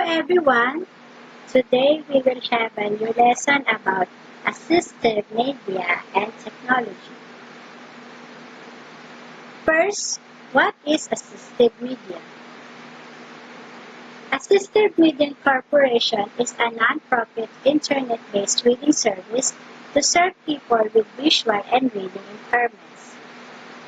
everyone, today we will have a new lesson about assistive media and technology. First, what is assistive media? Assistive Media Corporation is a non-profit internet-based reading service to serve people with visual and reading impairments.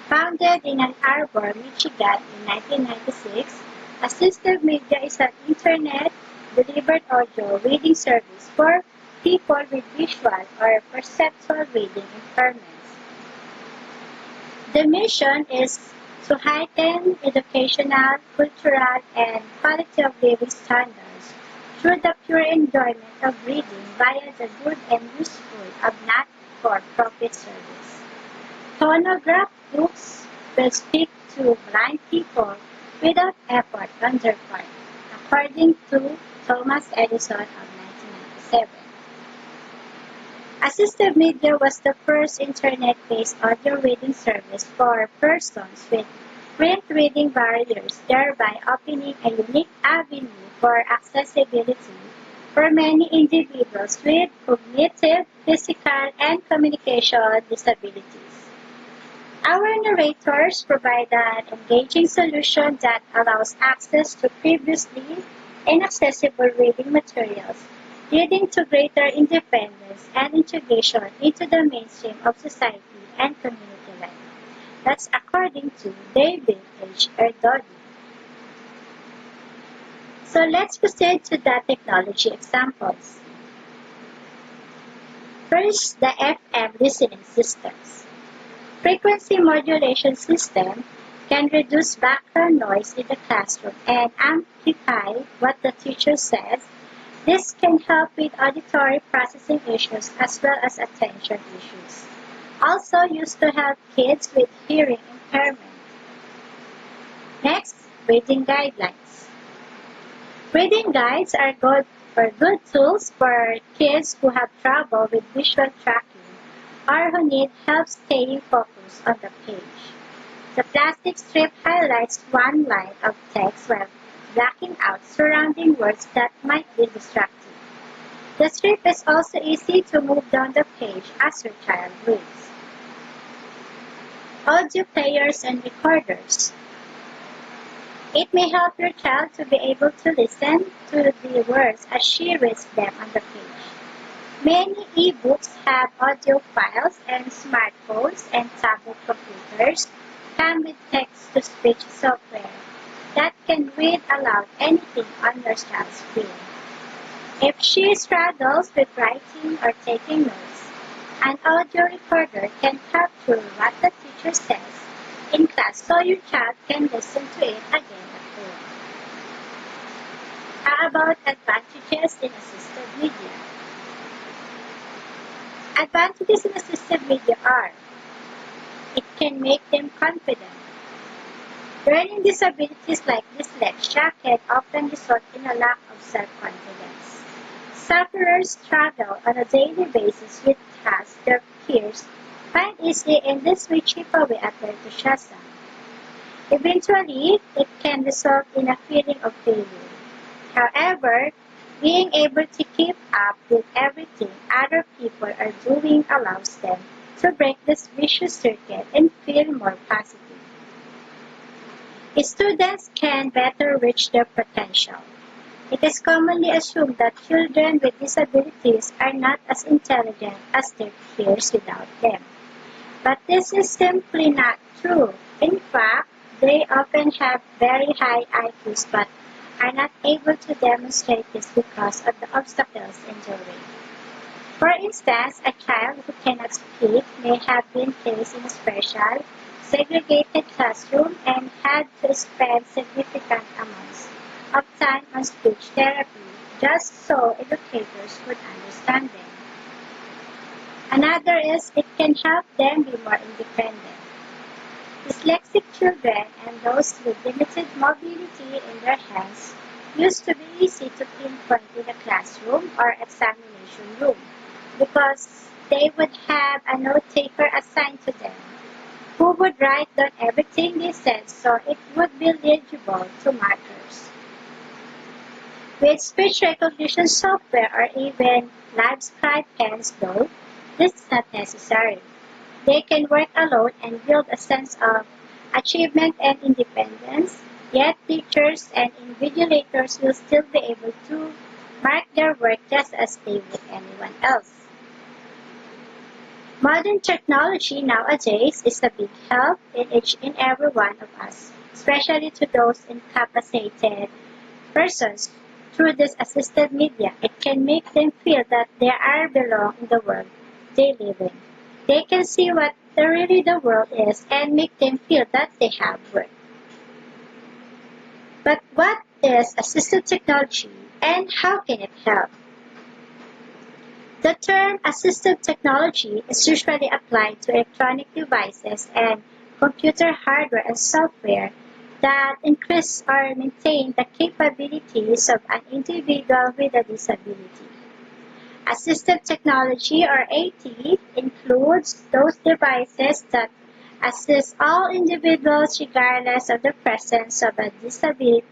Founded in Ann Arbor, Michigan in 1996, Assistive Media is an internet-delivered audio reading service for people with visual or perceptual reading impairments. The mission is to heighten educational, cultural, and quality of living standards through the pure enjoyment of reading via the good and useful of not-for-profit service. Phonograph books will speak to blind people without effort on their part, according to Thomas Edison of 1997. Assistive Media was the first internet-based audio reading service for persons with print reading barriers, thereby opening a unique avenue for accessibility for many individuals with cognitive, physical, and communication disabilities. Our narrators provide an engaging solution that allows access to previously inaccessible reading materials, leading to greater independence and integration into the mainstream of society and community life. That's according to David H. Erdody. So let's proceed to the technology examples. First, the FM listening systems. Frequency modulation system can reduce background noise in the classroom and amplify what the teacher says. This can help with auditory processing issues as well as attention issues. Also used to help kids with hearing impairment. Next, reading guidelines. Reading guides are good tools for kids who have trouble with visual tracking or who need help staying focused on the page. The plastic strip highlights one line of text while blacking out surrounding words that might be distracting. The strip is also easy to move down the page as your child reads. Audio players and recorders. It may help your child to be able to listen to the words as she reads them on the page. Many e-books have audio files, and smartphones and tablet computers come with text-to-speech software that can read aloud anything on your child's screen. If she struggles with writing or taking notes, an audio recorder can capture what the teacher says in class so your child can listen to it again at home. How about advantages in assistive media? Advantages in assistive media are: it can make them confident. Learning disabilities like dyslexia can often result in a lack of self-confidence. Sufferers struggle on a daily basis with tasks their peers find easy, and this may chip away at their enthusiasm. Eventually, it can result in a feeling of failure. However, being able to keep up with everything other people are doing allows them to break this vicious circuit and feel more positive. Students can better reach their potential. It is commonly assumed that children with disabilities are not as intelligent as their peers without them. But this is simply not true. In fact, they often have very high IQs but are not able to demonstrate this because of the obstacles in their way. For instance, a child who cannot speak may have been placed in a special, segregated classroom and had to spend significant amounts of time on speech therapy just so educators would understand them. Another is it can help them be more independent. Dyslexic children and those with limited mobility in their hands used to be easy to pinpoint in a classroom or examination room because they would have a note-taker assigned to them who would write down everything they said so it would be legible to markers. With speech recognition software or even live scribe pens, though, this is not necessary. They can work alone and build a sense of achievement and independence, yet teachers and invigilators will still be able to mark their work just as they would anyone else. Modern technology nowadays is a big help in each and every one of us, especially to those incapacitated persons. Through this assistive media, it can make them feel that they are belong in the world they live in. They can see what really the world is and make them feel that they have worth. But what is assistive technology and how can it help? The term assistive technology is usually applied to electronic devices and computer hardware and software that increase or maintain the capabilities of an individual with a disability. Assistive technology, or AT, includes those devices that assist all individuals regardless of the presence of a disability,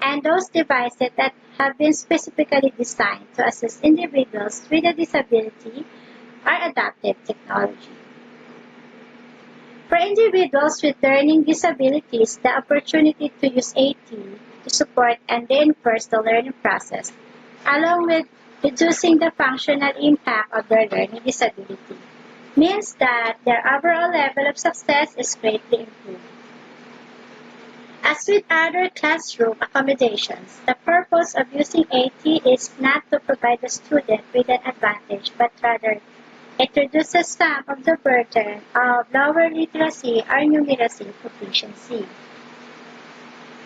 and those devices that have been specifically designed to assist individuals with a disability are adaptive technology. For individuals with learning disabilities, the opportunity to use AT to support and reinforce the learning process, along with reducing the functional impact of their learning disability, means that their overall level of success is greatly improved. As with other classroom accommodations, the purpose of using AT is not to provide the student with an advantage, but rather it reduces some of the burden of lower literacy or numeracy proficiency.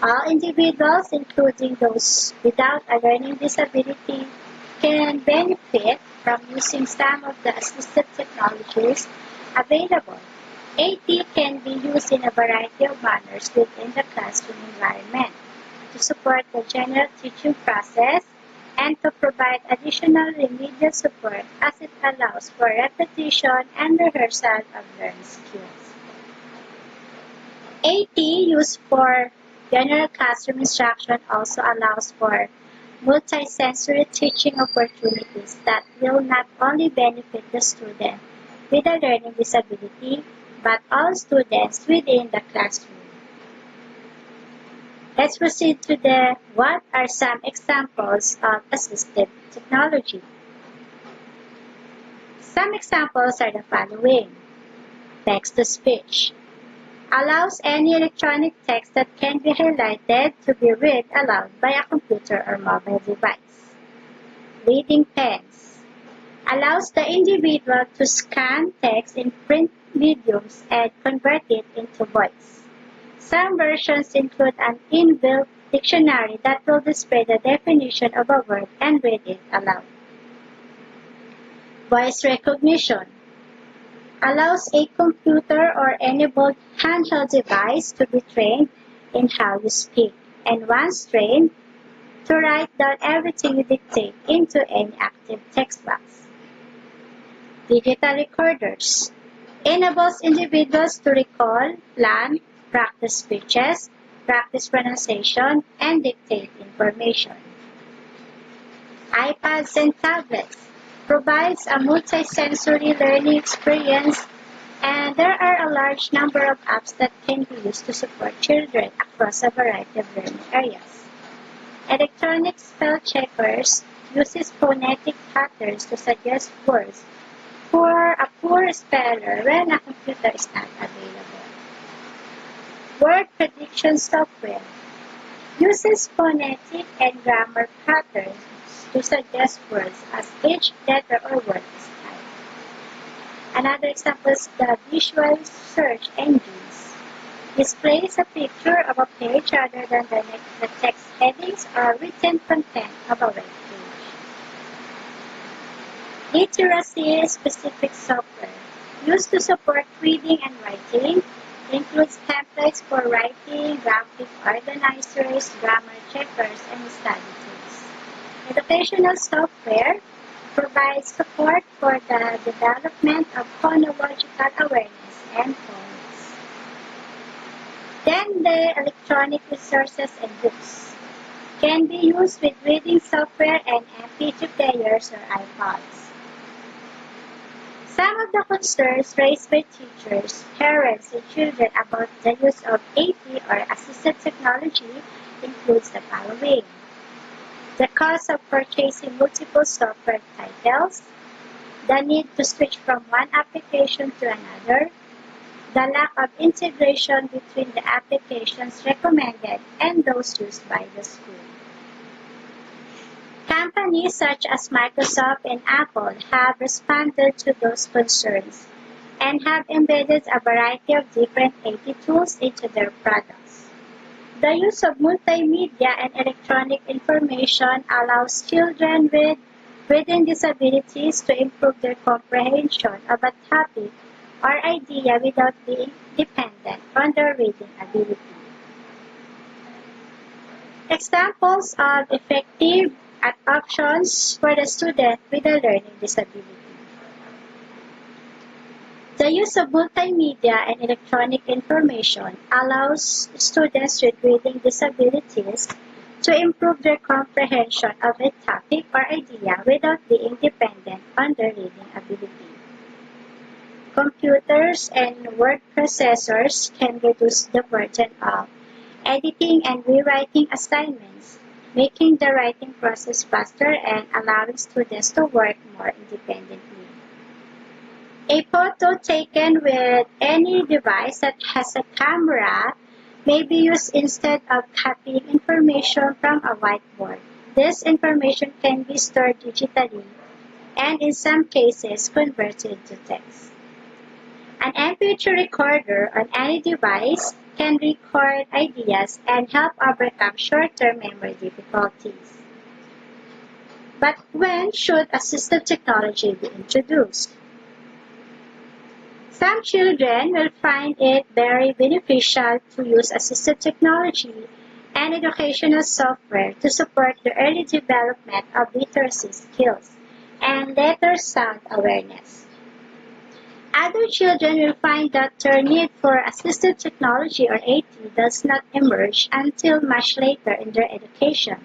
All individuals, including those without a learning disability, can benefit from using some of the assistive technologies available. AT can be used in a variety of manners within the classroom environment to support the general teaching process and to provide additional remedial support as it allows for repetition and rehearsal of learned skills. AT used for general classroom instruction also allows for multisensory teaching opportunities that will not only benefit the student with a learning disability, but all students within the classroom. Let's proceed to what are some examples of assistive technology. Some examples are the following. Text-to-speech allows any electronic text that can be highlighted to be read aloud by a computer or mobile device. Reading pens allows the individual to scan text in print mediums and convert it into voice. Some versions include an inbuilt dictionary that will display the definition of a word and read it aloud. Voice recognition allows a computer or enabled handheld device to be trained in how you speak, and once trained, to write down everything you dictate into any active text box. Digital recorders enables individuals to recall, plan, practice speeches, practice pronunciation, and dictate information. iPads and tablets provides a multi-sensory learning experience, and there are a large number of apps that can be used to support children across a variety of learning areas. Electronic spell checkers uses phonetic patterns to suggest words for a poor speller when a computer is not available. Word prediction software uses phonetic and grammar patterns to suggest words as each letter or word is typed. Another example is the visual search engines. Displays a picture of a page rather than the text headings or written content of a web page. Literacy-specific software used to support reading and writing includes templates for writing, graphic organizers, grammar checkers, and study tools. Educational software provides support for the development of phonological awareness and phonics. Then the electronic resources and books. can be used with reading software and MP3 players or iPods. Some of the concerns raised by teachers, parents, and children about the use of AP or assistive technology includes the following: the cost of purchasing multiple software titles, the need to switch from one application to another, the lack of integration between the applications recommended and those used by the school. Companies such as Microsoft and Apple have responded to those concerns and have embedded a variety of different AP tools into their products. The use of multimedia and electronic information allows children with reading disabilities to improve their comprehension of a topic or idea without being dependent on their reading ability. Examples of effective options for the student with a learning disability. The use of multimedia and electronic information allows students with reading disabilities to improve their comprehension of a topic or idea without being dependent on their reading ability. Computers and word processors can reduce the burden of editing and rewriting assignments, making the writing process faster and allowing students to work more independently. A photo taken with any device that has a camera may be used instead of copying information from a whiteboard. This information can be stored digitally and in some cases converted to text. An MP3 recorder on any device can record ideas and help overcome short-term memory difficulties. But when should assistive technology be introduced? Some children will find it very beneficial to use assistive technology and educational software to support the early development of literacy skills and letter sound awareness. Other children will find that their need for assistive technology or AT does not emerge until much later in their education.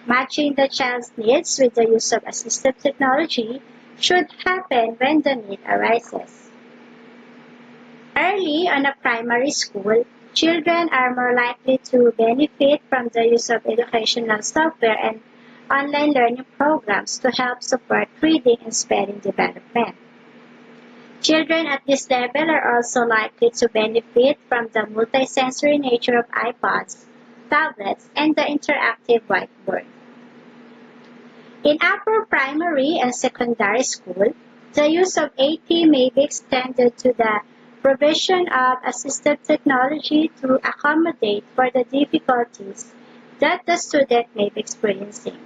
Matching the child's needs with the use of assistive technology should happen when the need arises. Early on a primary school, children are more likely to benefit from the use of educational software and online learning programs to help support reading and spelling development. Children at this level are also likely to benefit from the multisensory nature of iPods, tablets, and the interactive whiteboard. In upper primary and secondary school, the use of AT may be extended to the provision of assistive technology to accommodate for the difficulties that the student may be experiencing.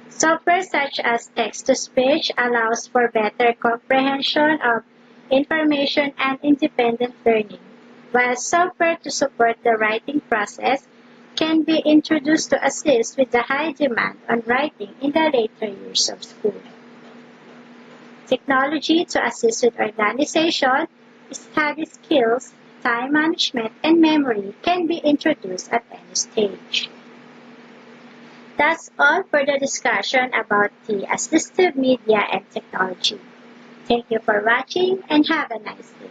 Software such as text-to-speech allows for better comprehension of information and independent learning, while software to support the writing process can be introduced to assist with the high demand on writing in the later years of school. Technology to assist with organization, study skills, time management, and memory can be introduced at any stage. That's all for the discussion about the assistive media and technology. Thank you for watching and have a nice day.